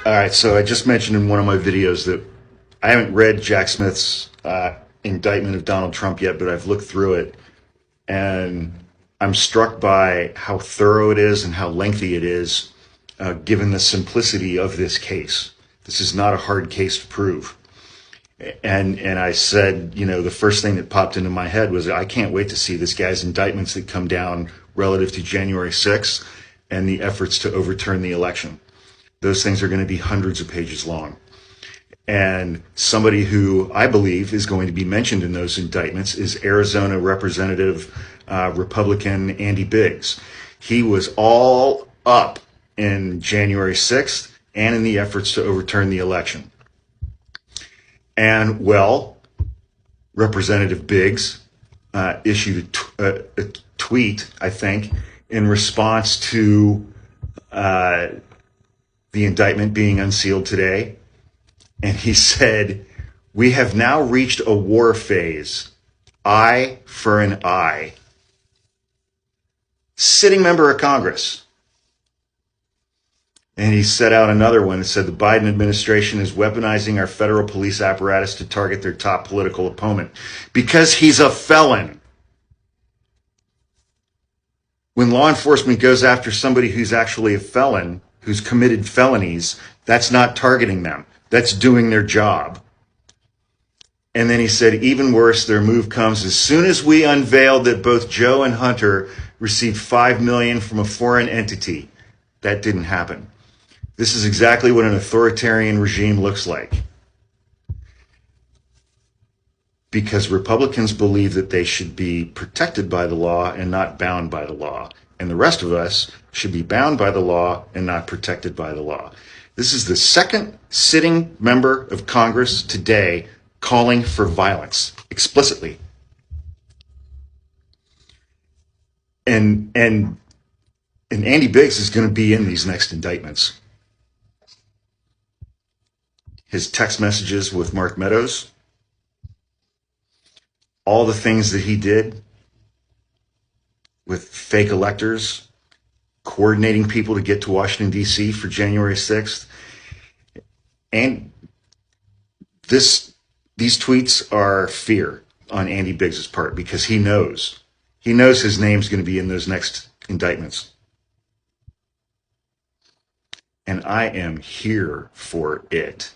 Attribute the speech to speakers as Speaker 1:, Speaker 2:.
Speaker 1: All right, so I just mentioned in one of my videos that I haven't read Jack Smith's indictment of Donald Trump yet, but I've looked through it, and I'm struck by how thorough it is and how lengthy it is, given the simplicity of this case. This is not a hard case to prove. And I said, the first thing that popped into my head was I can't wait to see this guy's indictments that come down relative to January 6th and the efforts to overturn the election. Those things are going to be hundreds of pages long. And somebody who I believe is going to be mentioned in those indictments is Arizona Representative Republican Andy Biggs. He was all up in January 6th and in the efforts to overturn the election. And, well, Representative Biggs issued a tweet, I think, in response to the indictment being unsealed today. And he said, "We have now reached a war phase. Eye for an eye." Sitting member of Congress. And he set out another one that said the Biden administration is weaponizing our federal police apparatus to target their top political opponent because he's a felon. When law enforcement goes after somebody who's actually a felon, who's committed felonies, that's not targeting them. That's doing their job. And then he said, even worse, their move comes as soon as we unveiled that both Joe and Hunter received $5 million from a foreign entity. That didn't happen. This is exactly what an authoritarian regime looks like. Because Republicans believe that they should be protected by the law and not bound by the law. And the rest of us should be bound by the law and not protected by the law. This is the second sitting member of Congress today calling for violence explicitly. And Andy Biggs is going to be in these next indictments. His text messages with Mark Meadows, all the things that he did with fake electors, coordinating people to get to Washington, D.C. for January 6th. And these tweets are fear on Andy Biggs' part because he knows his name's going to be in those next indictments. And I am here for it.